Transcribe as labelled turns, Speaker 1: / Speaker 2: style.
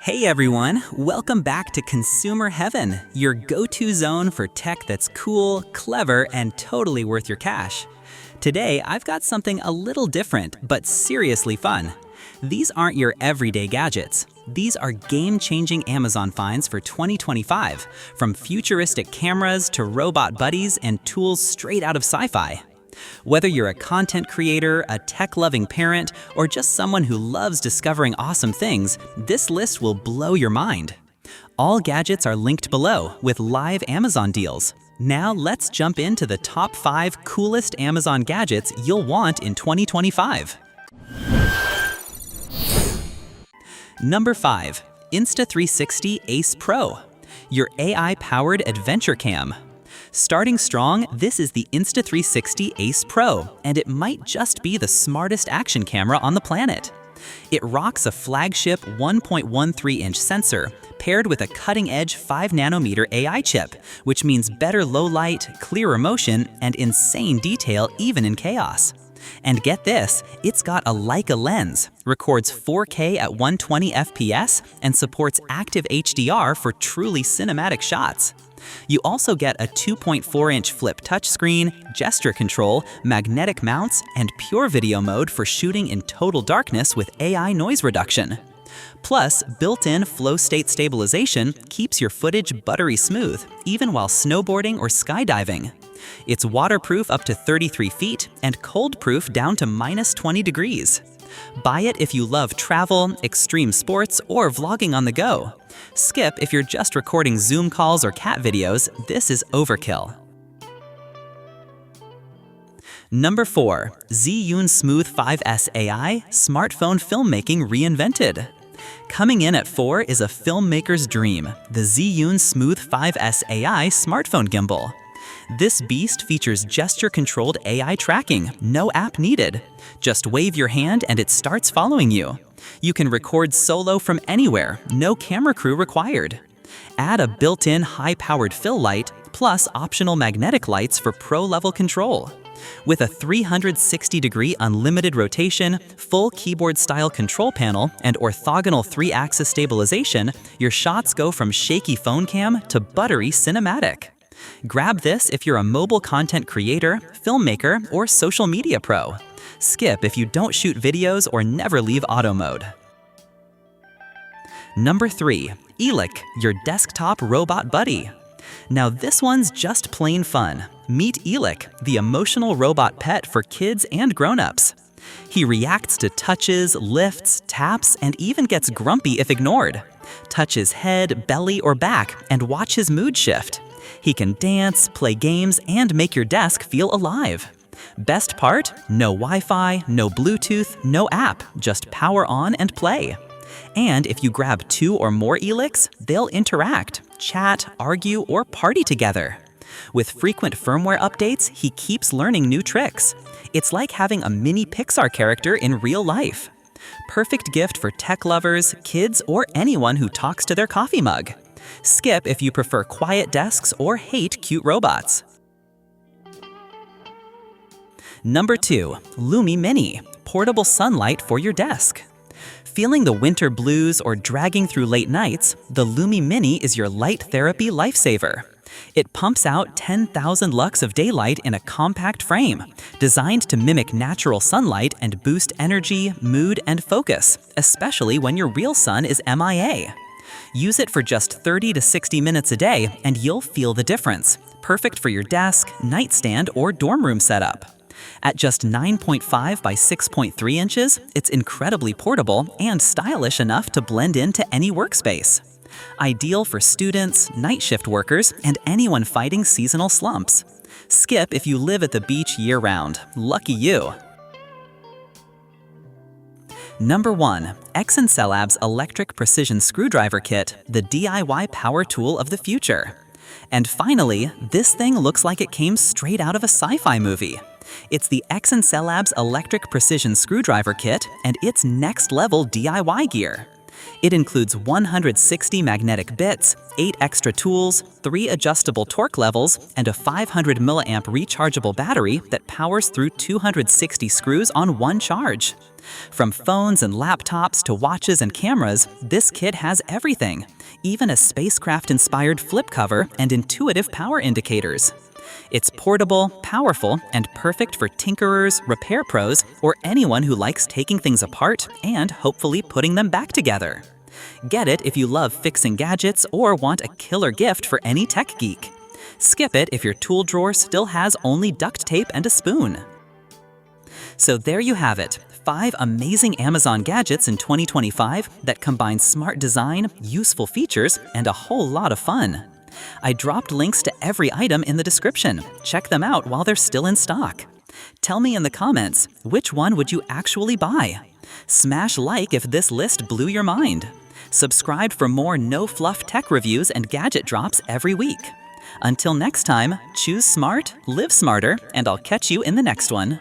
Speaker 1: Hey everyone, welcome back to Consumer Heaven, your go-to zone for tech that's cool, clever, and totally worth your cash. Today, I've got something a little different, but seriously fun. These aren't your everyday gadgets. These are game-changing Amazon finds for 2025, from futuristic cameras to robot buddies and tools straight out of sci-fi. Whether you're a content creator, a tech-loving parent, or just someone who loves discovering awesome things, this list will blow your mind. All gadgets are linked below with live Amazon deals. Now let's jump into the top 5 coolest Amazon gadgets you'll want in 2025. Number 5. Insta360 Ace Pro, your AI-powered adventure cam. Starting strong, this is the Insta360 Ace Pro, and it might just be the smartest action camera on the planet. It rocks a flagship 1.13-inch sensor paired with a cutting-edge 5nm AI chip, which means better low light, clearer motion, and insane detail even in chaos. And get this, it's got a Leica lens, records 4K at 120 FPS, and supports active HDR for truly cinematic shots. You also get a 2.4-inch flip touchscreen, gesture control, magnetic mounts, and pure video mode for shooting in total darkness with AI noise reduction. Plus, built-in flow state stabilization keeps your footage buttery smooth, even while snowboarding or skydiving. It's waterproof up to 33 feet and cold-proof down to -20 degrees. Buy it if you love travel, extreme sports, or vlogging on the go. Skip if you're just recording Zoom calls or cat videos. This is overkill. Number 4. Zune Smooth 5S AI Smartphone Filmmaking Reinvented. Coming in at 4 is a filmmaker's dream, the Zune Smooth 5S AI smartphone gimbal. This beast features gesture-controlled AI tracking, no app needed. Just wave your hand and it starts following you. You can record solo from anywhere, no camera crew required. Add a built-in high-powered fill light, plus optional magnetic lights for pro-level control. With a 360-degree unlimited rotation, full keyboard-style control panel, and orthogonal 3-axis stabilization, your shots go from shaky phone cam to buttery cinematic. Grab this if you're a mobile content creator, filmmaker, or social media pro. Skip if you don't shoot videos or never leave auto mode. Number 3. Elich, your desktop robot buddy. Now this one's just plain fun. Meet Elich, the emotional robot pet for kids and grown-ups. He reacts to touches, lifts, taps, and even gets grumpy if ignored. Touch his head, belly, or back, and watch his mood shift. He can dance, play games, and make your desk feel alive. Best part? No Wi-Fi, no Bluetooth, no app, just power on and play. And if you grab 2 or more Elichs, they'll interact, chat, argue, or party together. With frequent firmware updates, he keeps learning new tricks. It's like having a mini Pixar character in real life. Perfect gift for tech lovers, kids, or anyone who talks to their coffee mug. Skip if you prefer quiet desks or hate cute robots. Number 2. Lumi Mini, portable sunlight for your desk. Feeling the winter blues or dragging through late nights, the Lumi Mini is your light therapy lifesaver. It pumps out 10,000 lux of daylight in a compact frame, designed to mimic natural sunlight and boost energy, mood, and focus, especially when your real sun is MIA. Use it for just 30 to 60 minutes a day and you'll feel the difference. Perfect for your desk, nightstand, or dorm room setup. At just 9.5 by 6.3 inches, it's incredibly portable and stylish enough to blend into any workspace. Ideal for students, night shift workers, and anyone fighting seasonal slumps. Skip if you live at the beach year-round. Lucky you! Number 1. Exencellab's Electric Precision Screwdriver Kit, the DIY power tool of the future. And finally, this thing looks like it came straight out of a sci-fi movie. It's the Exencellab's Electric Precision Screwdriver Kit, and it's next-level DIY gear. It includes 160 magnetic bits, 8 extra tools, 3 adjustable torque levels, and a 500 mAh rechargeable battery that powers through 260 screws on one charge. From phones and laptops to watches and cameras, this kit has everything, even a spacecraft-inspired flip cover and intuitive power indicators. It's portable, powerful, and perfect for tinkerers, repair pros, or anyone who likes taking things apart and hopefully putting them back together. Get it if you love fixing gadgets or want a killer gift for any tech geek. Skip it if your tool drawer still has only duct tape and a spoon. So there you have it, 5 amazing Amazon gadgets in 2025 that combine smart design, useful features, and a whole lot of fun. I dropped links to every item in the description. Check them out while they're still in stock. Tell me in the comments, which one would you actually buy? Smash like if this list blew your mind. Subscribe for more no-fluff tech reviews and gadget drops every week. Until next time, choose smart, live smarter, and I'll catch you in the next one.